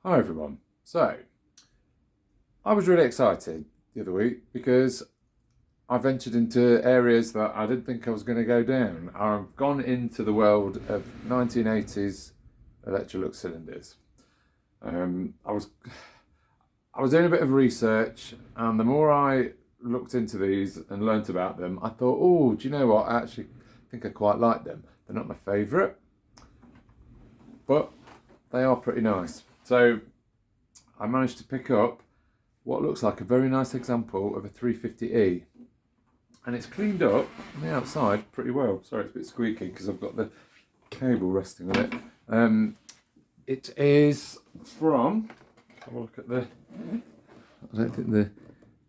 Hi everyone. So, I was really excited the other week because I ventured into areas that I didn't think I was going to go down. I've gone into the world of 1980s Electrolux cylinders. I was doing a bit of research, and the more I looked into these and learnt about them, I thought, oh, do you know what? I actually think I quite like them. They're not my favourite, but they are pretty nice. So I managed to pick up what looks like a very nice example of a 350E, and it's cleaned up on the outside pretty well. Sorry, it's a bit squeaky because I've got the cable resting on it. It is from, have a look at the, I don't think the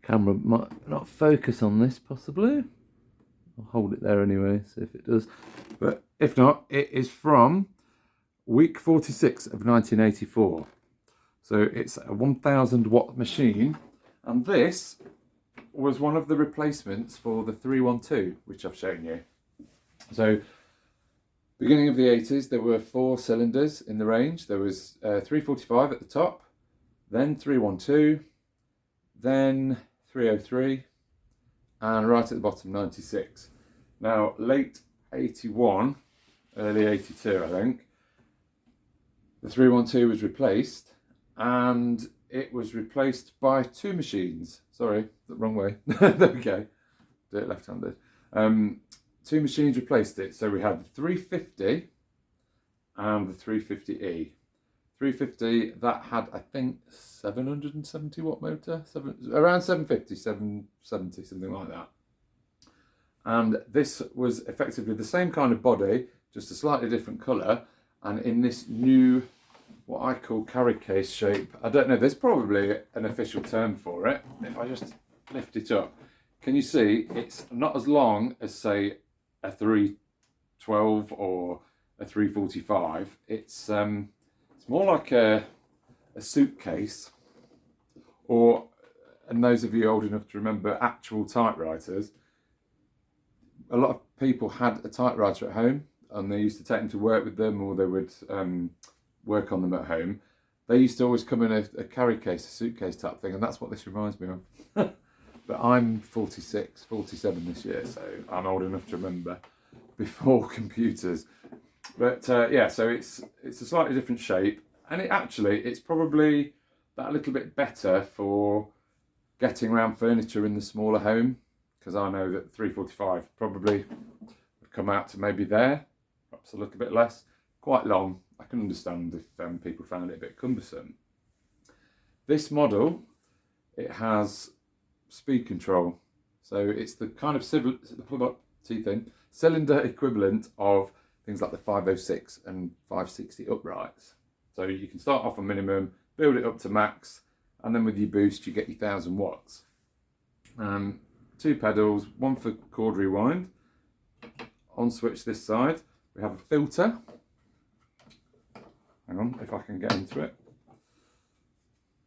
camera might not focus on this possibly. I'll hold it there anyway, see if it does. But if not, it is from week 46 of 1984. So it's a 1000 watt machine, and this was one of the replacements for the 312, which I've shown you. So beginning of the 80s, there were 4 cylinders in the range. There was 345 at the top, then 312, then 303, and right at the bottom 96. Now late 81, early 82 I think, the 312 was replaced, and it was replaced by 2 machines. Sorry, the wrong way. There we go. Do it left-handed. 2 machines replaced it. So we had the 350 and the 350E. 350, that had, I think, 770 watt motor, around 750, 770, something like that. And this was effectively the same kind of body, just a slightly different colour, and in this new, what I call carry case shape. I don't know, there's probably an official term for it. If I just lift it up, can you see it's not as long as, say, a 312 or a 345. It's more like a suitcase, or, and those of you old enough to remember actual typewriters, a lot of people had a typewriter at home and they used to take them to work with them, or they would work on them at home. They used to always come in a carry case, a suitcase type thing, and that's what this reminds me of. But I'm 46, 47 this year, so I'm old enough to remember before computers. But yeah, so it's a slightly different shape, and it's probably that little bit better for getting around furniture in the smaller home, because I know that 345 probably would come out to maybe there, perhaps a little bit less. Quite long. I can understand if people found it a bit cumbersome. This model, it has speed control, so it's the kind of cylinder equivalent of things like the 506 and 560 uprights. So you can start off on minimum, build it up to max, and then with your boost you get your 1000 watts. 2 pedals, one for chord rewind. On switch this side, we have a filter. Hang on, if I can get into it.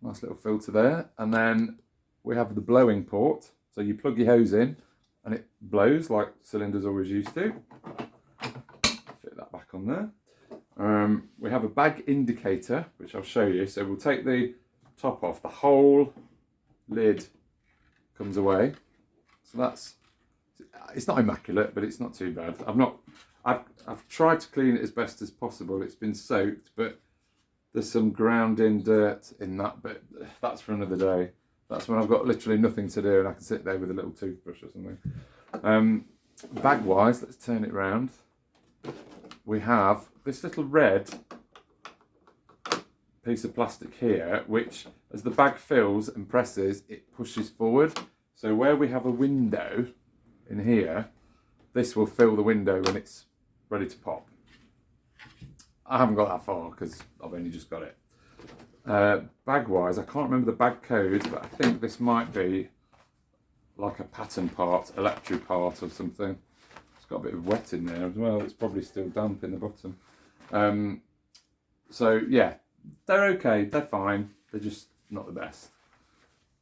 Nice little filter there. And then we have the blowing port. So you plug your hose in and it blows like cylinders always used to. Fit that back on there. We have a bag indicator, which I'll show you. So we'll take the top off. The whole lid comes away. So it's not immaculate, but it's not too bad. I've tried to clean it as best as possible. It's been soaked, but there's some ground in dirt in that, but that's for another day. That's when I've got literally nothing to do and I can sit there with a little toothbrush or something. Bag wise, let's turn it round. We have this little red piece of plastic here, which as the bag fills and presses, it pushes forward. So where we have a window in here, this will fill the window when it's ready to pop. I haven't got that far because I've only just got it. Bag wise, I can't remember the bag code, but I think this might be like a pattern part, electric part or something. It's got a bit of wet in there as well. It's probably still damp in the bottom. So yeah, they're okay, they're fine. They're just not the best.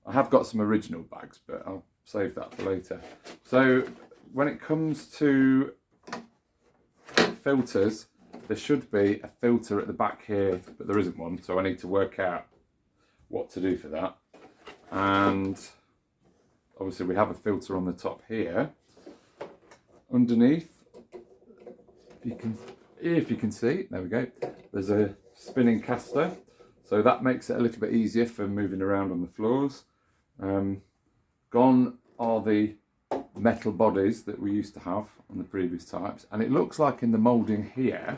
I have got some original bags, but I'll save that for later. So when it comes to filters, there should be a filter at the back here, but there isn't one, so I need to work out what to do for that. And obviously we have a filter on the top here. Underneath, if you can see, there we go, there's a spinning caster, so that makes it a little bit easier for moving around on the floors. Gone are the metal bodies that we used to have on the previous types, and it looks like in the moulding here,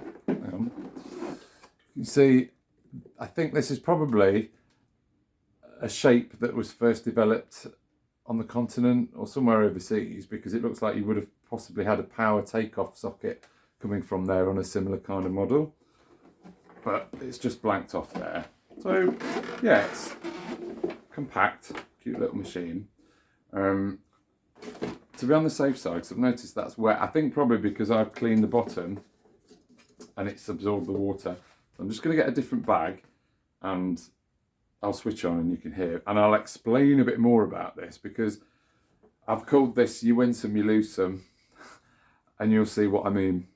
you can see, I think this is probably a shape that was first developed on the continent or somewhere overseas, because it looks like you would have possibly had a power takeoff socket coming from there on a similar kind of model, but it's just blanked off there. So yeah, it's compact, cute little machine. To be on the safe side, because I've noticed that's wet, I think probably because I've cleaned the bottom and it's absorbed the water. So I'm just going to get a different bag and I'll switch on and you can hear, and I'll explain a bit more about this, because I've called this "you win some, you lose some," and you'll see what I mean.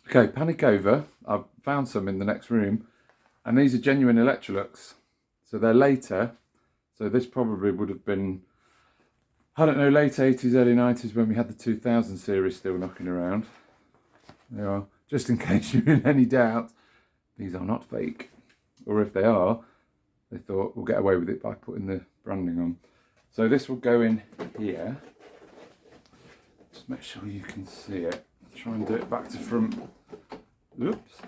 Okay, panic over. I've found some in the next room, and these are genuine Electrolux, so they're later. So this probably would have been, I don't know, late 80s, early 90s, when we had the 2000 series still knocking around. They are, just in case you're in any doubt, these are not fake, or if they are, they thought we'll get away with it by putting the branding on. So this will go in here. Just make sure you can see it. Try and do it back to front. Oops.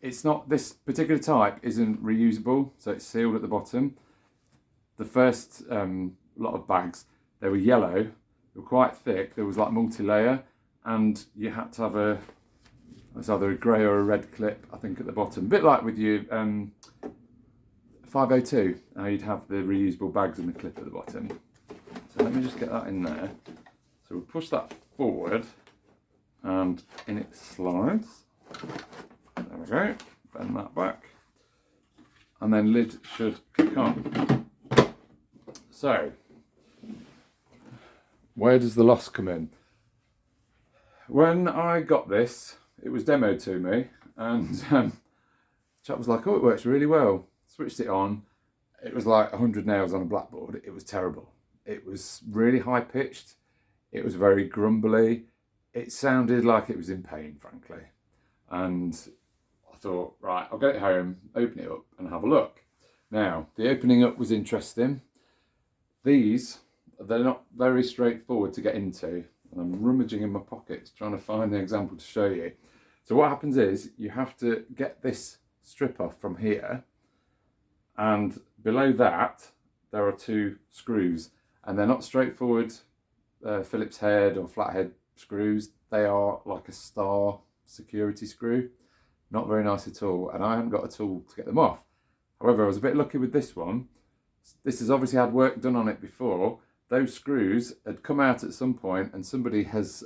It's not, this particular type isn't reusable, so it's sealed at the bottom. The first lot of bags, they were yellow, they were quite thick, there was like multi-layer, and you had to have it's either a grey or a red clip, I think, at the bottom. A bit like with your 502, how you'd have the reusable bags and the clip at the bottom. So let me just get that in there. So we'll push that forward and in it slides. There we go, bend that back. And then lid should click on. So, where does the loss come in? When I got this, it was demoed to me, and the chap was like, "Oh, it works really well." Switched it on, it was like 100 nails on a blackboard. It was terrible. It was really high pitched, it was very grumbly, it sounded like it was in pain, frankly. And I thought, right, I'll get it home, open it up and have a look. Now, the opening up was interesting. These, they're not very straightforward to get into. I'm rummaging in my pockets trying to find the example to show you. So what happens is you have to get this strip off from here, and below that there are two screws, and they're not straightforward Phillips head or flathead screws. They are like a star security screw. Not very nice at all, and I haven't got a tool to get them off. However, I was a bit lucky with this one. This has obviously had work done on it before. Those screws had come out at some point, and somebody has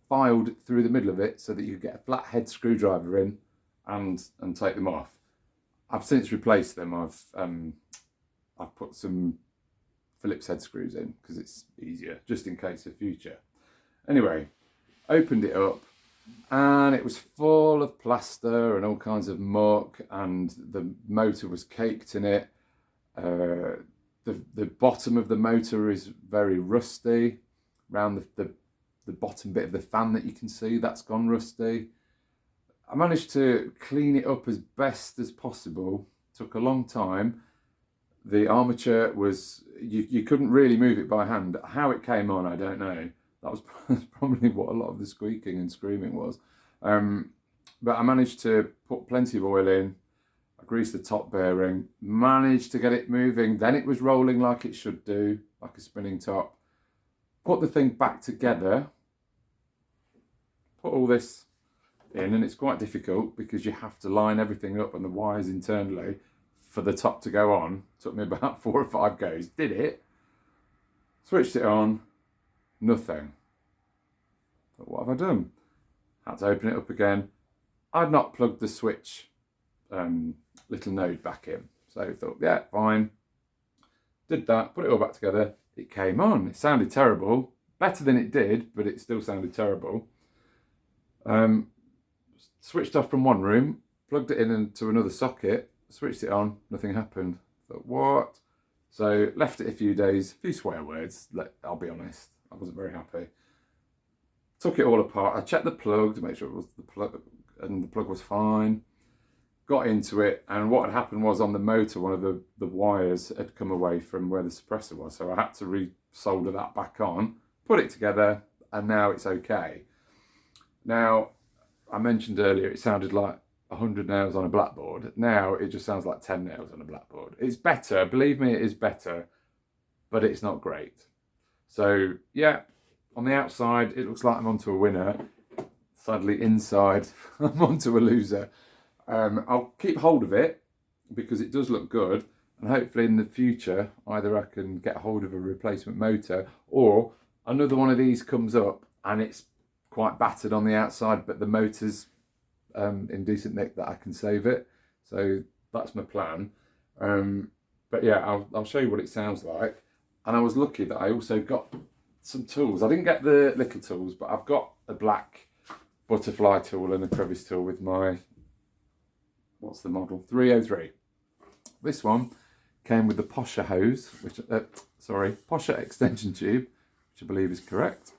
filed through the middle of it so that you get a flathead screwdriver in and take them off. I've since replaced them. I've put some Phillips head screws in because it's easier, just in case of future. Anyway, opened it up and it was full of plaster and all kinds of muck, and the motor was caked in it. The bottom of the motor is very rusty. Around the bottom bit of the fan that you can see, that's gone rusty. I managed to clean it up as best as possible. Took a long time. The armature was, you couldn't really move it by hand. How it came on, I don't know. That was probably what a lot of the squeaking and screaming was. But I managed to put plenty of oil in. I greased the top bearing, managed to get it moving. Then it was rolling like it should do, like a spinning top. Put the thing back together. Put all this in, and it's quite difficult because you have to line everything up and the wires internally for the top to go on. Took me about 4 or 5 goes. Did it. Switched it on. Nothing. But what have I done? Had to open it up again. I'd not plugged the switch little node back in. So I thought, yeah, fine. Did that, put it all back together. It came on. It sounded terrible. Better than it did, but it still sounded terrible. switched off from one room, plugged it in into another socket, switched it on, nothing happened. Thought, what? So left it a few days, a few swear words, I'll be honest, I wasn't very happy. Took it all apart, I checked the plug to make sure it was the plug, and the plug was fine. Got into it, and what had happened was on the motor, one of the wires had come away from where the suppressor was, so I had to re-solder that back on, put it together, and now it's okay. Now, I mentioned earlier it sounded like 100 nails on a blackboard. Now it just sounds like 10 nails on a blackboard. It's better, believe me, it is better, but it's not great. So yeah, on the outside it looks like I'm onto a winner. Sadly, inside I'm onto a loser. I'll keep hold of it because it does look good, and hopefully in the future either I can get hold of a replacement motor, or another one of these comes up and it's quite battered on the outside, but the motor's in decent nick, that I can save it. So that's my plan. But yeah, I'll show you what it sounds like. And I was lucky that I also got some tools. I didn't get the little tools, but I've got a black butterfly tool and a crevice tool with my, what's the model? 303. This one came with the Posher hose, Posher extension tube, which I believe is correct.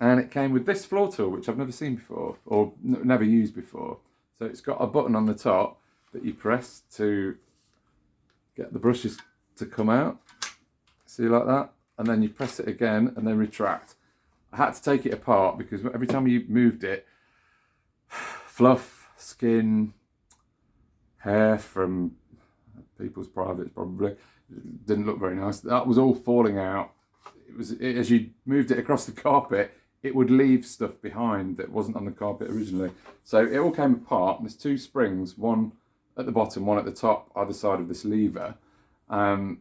And it came with this floor tool, which I've never seen before, or never used before. So it's got a button on the top that you press to get the brushes to come out. See, like that? And then you press it again and then retract. I had to take it apart because every time you moved it, fluff, skin, hair from people's privates probably, didn't look very nice. That was all falling out. As you moved it across the carpet, it would leave stuff behind that wasn't on the carpet originally. So it all came apart. There's two springs, one at the bottom, one at the top, either side of this lever. And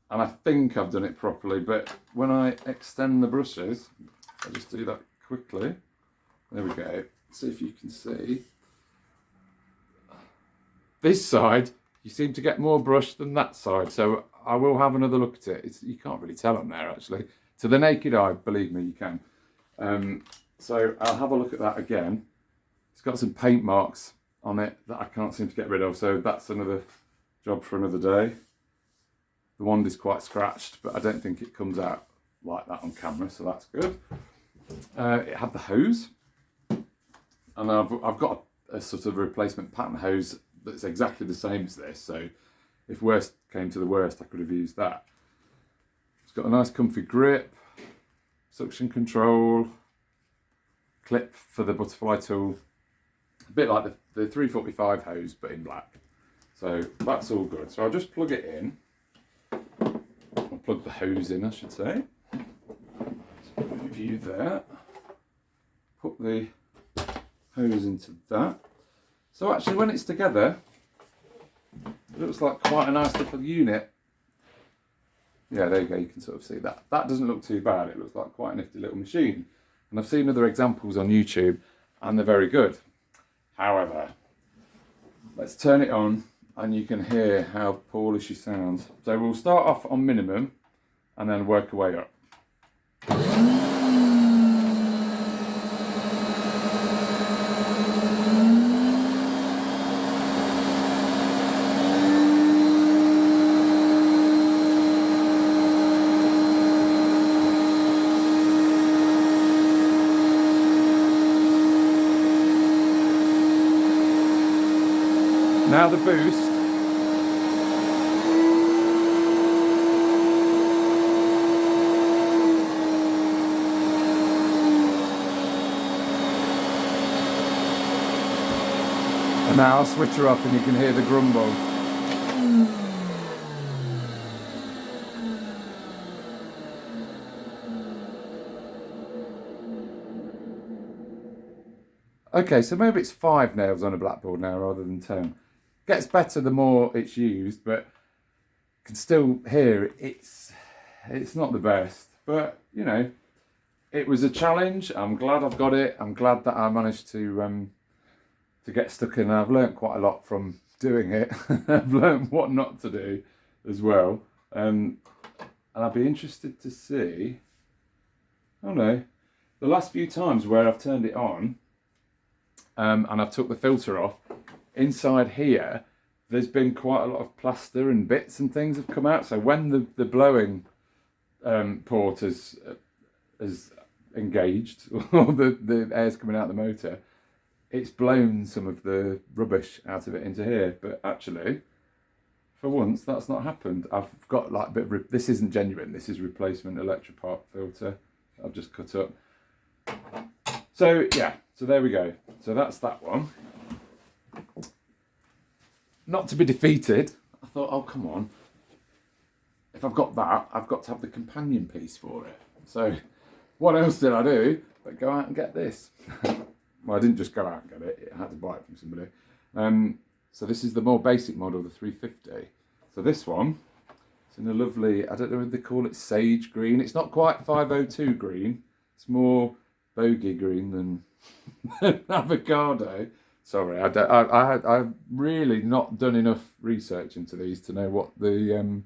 I think I've done it properly, but when I extend the brushes, I'll just do that quickly. There we go. See if you can see. This side, you seem to get more brush than that side. So I will have another look at it. You can't really tell on there actually. To the naked eye, believe me, you can. So I'll have a look at that again. It's got some paint marks on it that I can't seem to get rid of, so that's another job for another day. The wand is quite scratched, but I don't think it comes out like that on camera, so that's good. It had the hose, and I've got a sort of replacement pattern hose that's exactly the same as this, so if worst came to the worst, I could have used that. It's got a nice comfy grip, suction control, clip for the butterfly tool, a bit like the 345 hose but in black. So that's all good. So I'll just plug it in, or plug the hose in I should say. So move you there, put the hose into that. So actually when it's together, it looks like quite a nice little unit. Yeah, there you go, you can sort of see that. That doesn't look too bad, it looks like quite a nifty little machine. And I've seen other examples on YouTube and they're very good. However, let's turn it on and you can hear how poorly she sounds. So we'll start off on minimum and then work our way up. Now the boost. And now I'll switch her up and you can hear the grumble. Okay, so maybe it's 5 nails on a blackboard now rather than 10. Gets better the more it's used, but can still hear it's not the best. But you know, it was a challenge. I'm glad I've got it. I'm glad that I managed to get stuck in. I've learnt quite a lot from doing it. I've learnt what not to do as well. And I'd be interested to see, I don't know, the last few times where I've turned it on, and I've took the filter off. Inside here, there's been quite a lot of plaster and bits and things have come out. So when the blowing port is engaged, or the air's coming out the motor, it's blown some of the rubbish out of it into here. But actually, for once, that's not happened. I've got like a bit of, this isn't genuine, this is replacement Electrolux filter I've just cut up. So yeah, so there we go. So that's that one. Not to be defeated, I thought, oh come on, if I've got that, I've got to have the companion piece for it. So what else did I do but go out and get this? Well, I didn't just go out and get it, I had to buy it from somebody. So this is the more basic model, the 350. So this one, it's in a lovely, I don't know if they call it sage green. It's not quite 502 green. It's more bogey green than avocado. Sorry, I've really not done enough research into these to know what the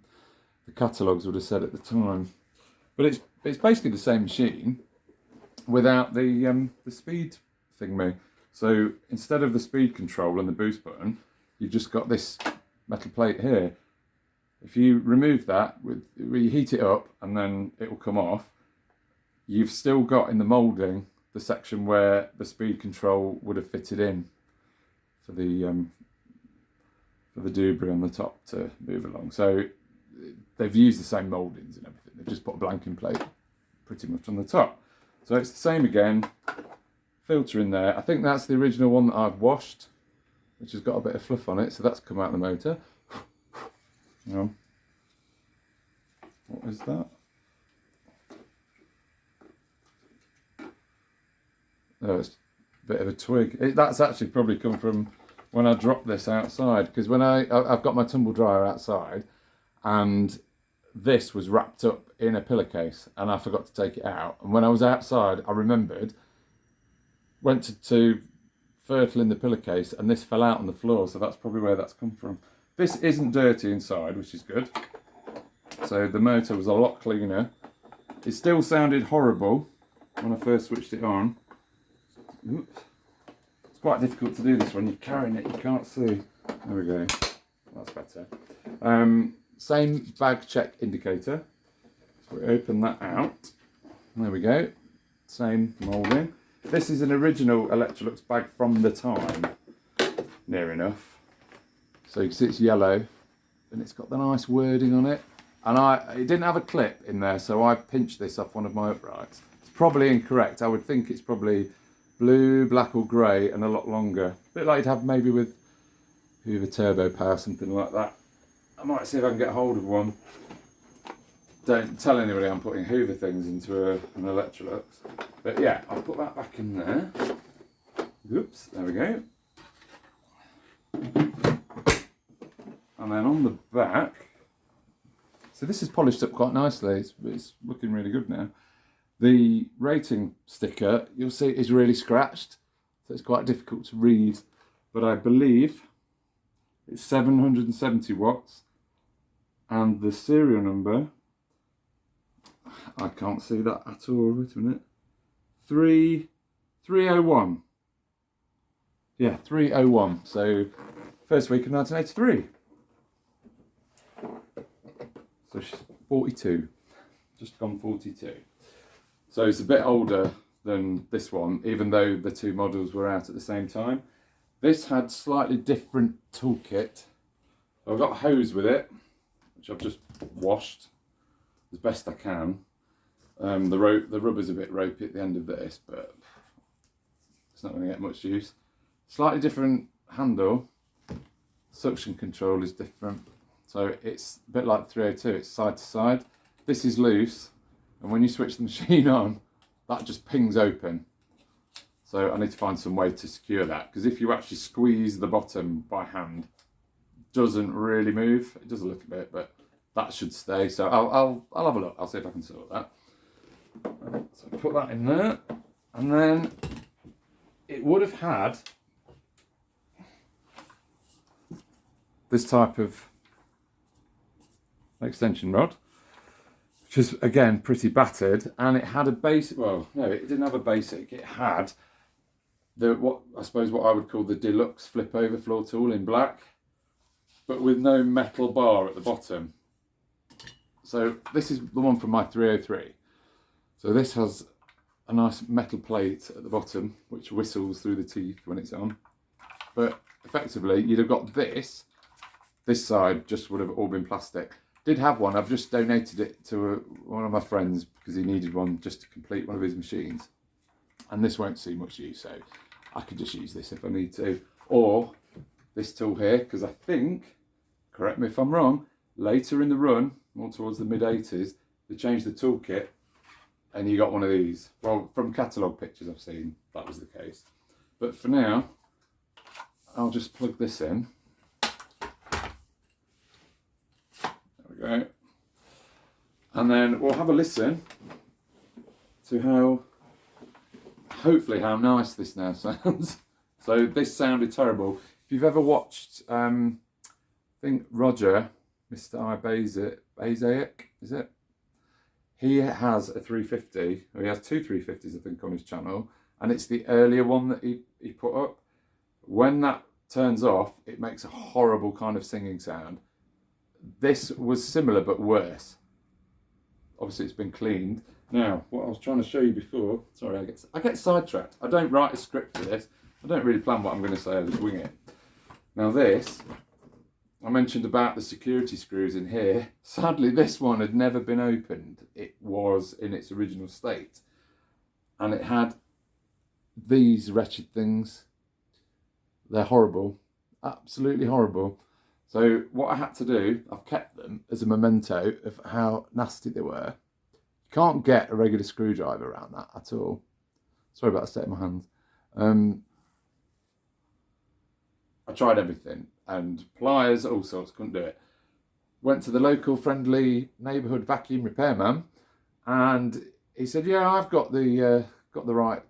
catalogues would have said at the time. But it's basically the same machine without the speed thingy. So instead of the speed control and the boost button, you've just got this metal plate here. If you remove that, you heat it up and then it will come off, you've still got in the moulding the section where the speed control would have fitted in for the debris on the top to move along. So they've used the same mouldings and everything. They've just put a blanking plate pretty much on the top. So it's the same again. Filter in there. I think that's the original one that I've washed, which has got a bit of fluff on it. So that's come out of the motor. What is that? Oh, it's a bit of a twig. That's actually probably come from when I dropped this outside, because when I've got my tumble dryer outside, and this was wrapped up in a pillowcase, and I forgot to take it out. And when I was outside, I remembered, went to fertile in the pillowcase, and this fell out on the floor. So that's probably where that's come from. This isn't dirty inside, which is good. So the motor was a lot cleaner. It still sounded horrible when I first switched it on. Oops. It's quite difficult to do this when you're carrying it, you can't see. There we go, that's better. Same bag check indicator. So we open that out. There we go, same moulding. This is an original Electrolux bag from the time, near enough. So you can see it's yellow, and it's got the nice wording on it. And it didn't have a clip in there, so I pinched this off one of my uprights. It's probably incorrect. I would think it's probably blue, black or grey, and a lot longer. A bit like you'd have maybe with Hoover Turbo Power, something like that. I might see if I can get hold of one. Don't tell anybody I'm putting Hoover things into an Electrolux. But yeah, I'll put that back in there. Oops, there we go. And then on the back, so this is polished up quite nicely. It's looking really good now. The rating sticker, you'll see, is really scratched, so it's quite difficult to read. But I believe it's 770 watts, and the serial number, I can't see that at all. Wait a minute. 301. Yeah, 301. So first week of 1983. So she's 42, just gone 42. So it's a bit older than this one, even though the two models were out at the same time. This had slightly different toolkit. I've got a hose with it, which I've just washed as best I can. The rubber's a bit ropey at the end of this, but it's not going to get much use. Slightly different handle. Suction control is different. So it's a bit like the 302, it's side to side. This is loose, and when you switch the machine on, that just pings open. So I need to find some way to secure that, because if you actually squeeze the bottom by hand, it doesn't really move. It does a little bit, but that should stay. So I'll have a look. I'll see if I can sort that. So put that in there, and then it would have had this type of extension rod, which is again pretty battered, and it had a basic, well no, it didn't have a basic, it had what I suppose what I would call the deluxe flip over floor tool in black, but with no metal bar at the bottom. So this is the one from my 303. So this has a nice metal plate at the bottom which whistles through the teeth when it's on. But effectively you'd have got this side just would have all been plastic. Did have one, I've just donated it to one of my friends because he needed one just to complete one of his machines. And this won't see much use, so I could just use this if I need to. Or this tool here, because I think, correct me if I'm wrong, later in the run, more towards the mid-80s, they changed the toolkit and you got one of these. Well, from catalogue pictures I've seen, that was the case. But for now, I'll just plug this in. There we go. And then we'll have a listen to hopefully how nice this now sounds. So this sounded terrible. If you've ever watched, I think Roger, Mr. Isaac, is it? He has a 350, or he has two 350s I think on his channel, and it's the earlier one that he put up. When that turns off, it makes a horrible kind of singing sound. This was similar but worse. Obviously it's been cleaned. Now, what I was trying to show you before, sorry, I get sidetracked. I don't write a script for this. I don't really plan what I'm going to say, I just wing it. Now this, I mentioned about the security screws in here. Sadly, this one had never been opened. It was in its original state. And it had these wretched things. They're horrible, absolutely horrible. So what I had to do, I've kept them as a memento of how nasty they were. You can't get a regular screwdriver around that at all. Sorry about the state of my hands. I tried everything, and pliers, all sorts, couldn't do it. Went to the local friendly neighbourhood vacuum repairman, and he said, "Yeah, I've got the right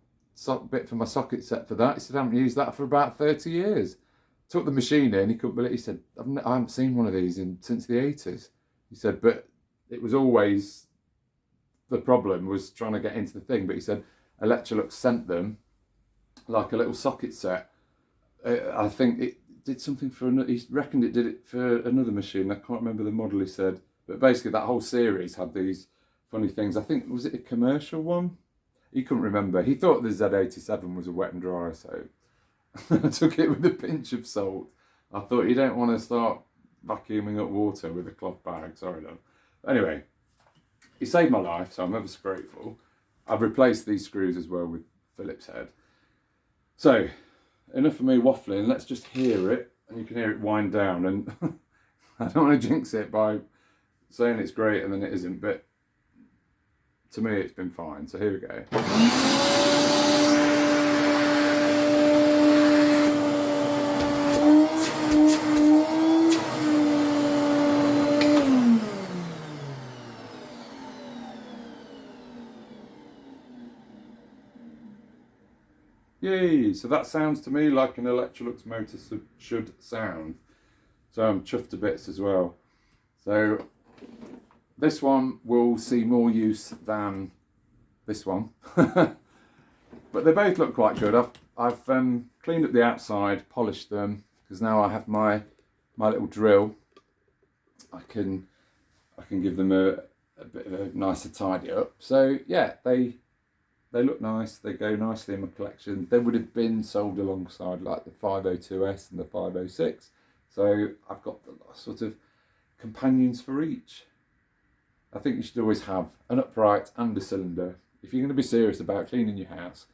bit for my socket set for that." He said, "I haven't used that for about 30 years." Took the machine in, he couldn't believe it. He said, "I haven't seen one of these since the 80s." He said, "But it was always, the problem was trying to get into the thing." But he said Electrolux sent them like a little socket set. I think it did something for another, he reckoned it did it for another machine. I can't remember the model he said. But basically that whole series had these funny things. I think, was it a commercial one? He couldn't remember. He thought the Z87 was a wet and dry, so I took it with a pinch of salt. I thought you don't want to start vacuuming up water with a cloth bag. Sorry, Don. Anyway, he saved my life, so I'm ever so grateful. I've replaced these screws as well with Phillips head. So, enough of me waffling. Let's just hear it, and you can hear it wind down. And I don't want to jinx it by saying it's great and then it isn't, but to me it's been fine. So here we go. Yay! So that sounds to me like an Electrolux motor should sound. So I'm chuffed to bits as well. So this one will see more use than this one. But they both look quite good. I've cleaned up the outside, polished them, because now I have my little drill. I can give them a bit of a nicer tidy up. So yeah, they look nice, they go nicely in my collection. They would have been sold alongside like the 502S and the 506. So I've got the sort of companions for each. I think you should always have an upright and a cylinder. If you're going to be serious about cleaning your house,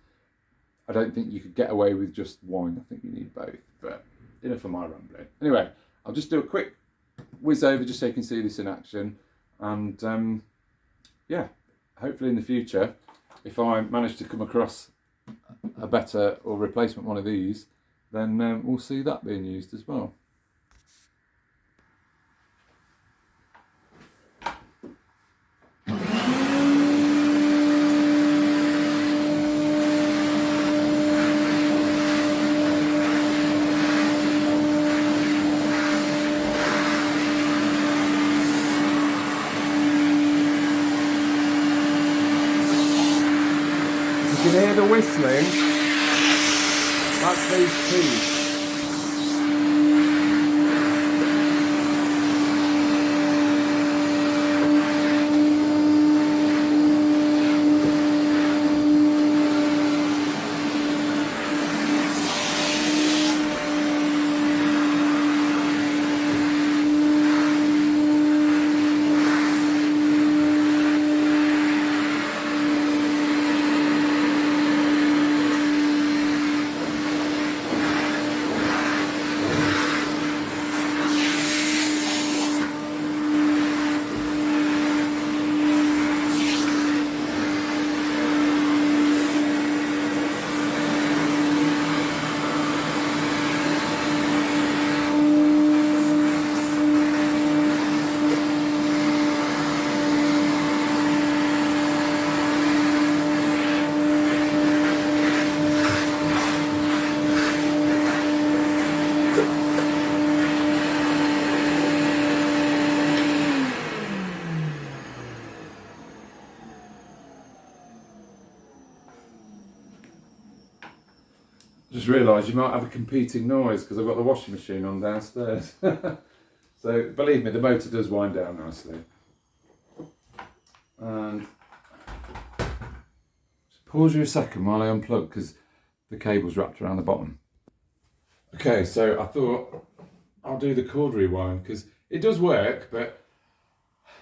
I don't think you could get away with just one. I think you need both, but enough of my rambling. Anyway, I'll just do a quick whiz over just so you can see this in action. And yeah, hopefully in the future, if I manage to come across a better or replacement one of these, then we'll see that being used as well. You can hear the whistling. That's these keys. Just realised you might have a competing noise because I've got the washing machine on downstairs. So believe me, the motor does wind down nicely. And just pause you a second while I unplug because the cable's wrapped around the bottom. Okay, so I thought I'll do the cord rewind because it does work, but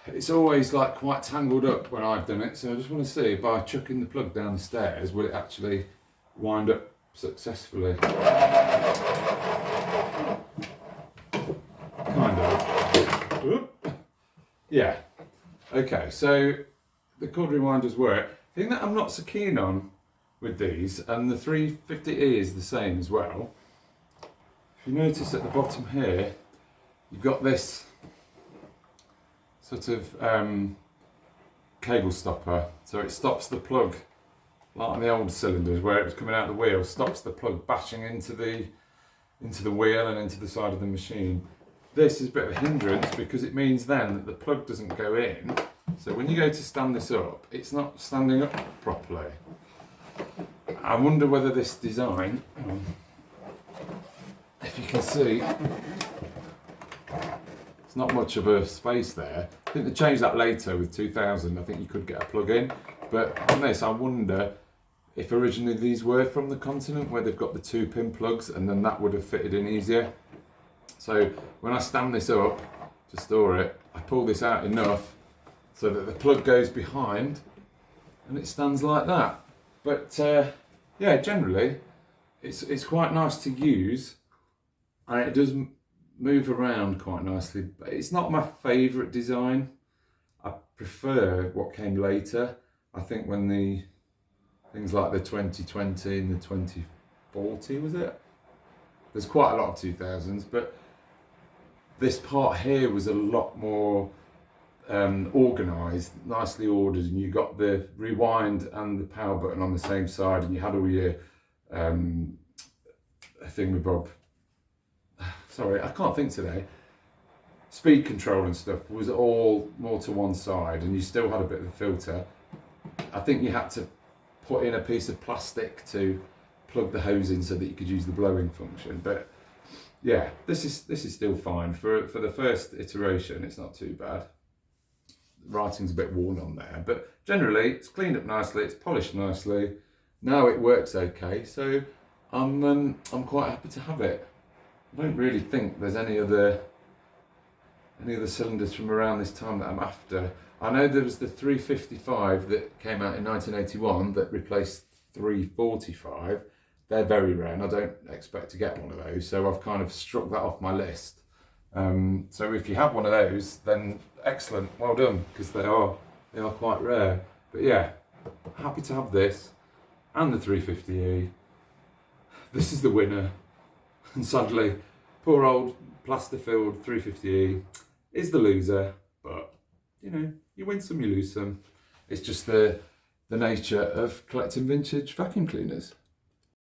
it's always like quite tangled up when I've done it. So I just want to see by chucking the plug down the stairs, will it actually wind up successfully? Kind of. Oop. Yeah. Okay, so the cord rewinders work. The thing that I'm not so keen on with these, and the 350E is the same as well. If you notice at the bottom here, you've got this sort of cable stopper, so it stops the plug, like on the old cylinders where it was coming out the wheel, stops the plug bashing into the wheel and into the side of the machine. This is a bit of a hindrance because it means then that the plug doesn't go in, so when you go to stand this up, it's not standing up properly. I wonder whether this design, if you can see, it's not much of a space there. I think they changed that later with 2000. I think you could get a plug in, but on this I wonder if originally these were from the continent where they've got the 2-pin plugs, and then that would have fitted in easier. So when I stand this up to store it, I pull this out enough so that the plug goes behind and it stands like that. But yeah, generally it's quite nice to use, and it does move around quite nicely, but it's not my favourite design. I prefer what came later. I think when the things like the 2020 and the 2040, was it? There's quite a lot of 2000s, but this part here was a lot more organised, nicely ordered, and you got the rewind and the power button on the same side, and you had all your thingamabob. Sorry, I can't think today. Speed control and stuff was all more to one side, and you still had a bit of a filter. I think you had to put in a piece of plastic to plug the hose in so that you could use the blowing function. But yeah, this is still fine for the first iteration. It's not too bad. The writing's a bit worn on there, but generally it's cleaned up nicely. It's polished nicely. Now it works okay, so I'm quite happy to have it. I don't really think there's any other cylinders from around this time that I'm after. I know there was the 355 that came out in 1981 that replaced 345. They're very rare, and I don't expect to get one of those, so I've kind of struck that off my list. So if you have one of those, then excellent, well done, because they are quite rare. But yeah, happy to have this and the 350E. This is the winner, and sadly, poor old plaster-filled 350E is the loser. But you know, you win some, you lose some. It's just the nature of collecting vintage vacuum cleaners.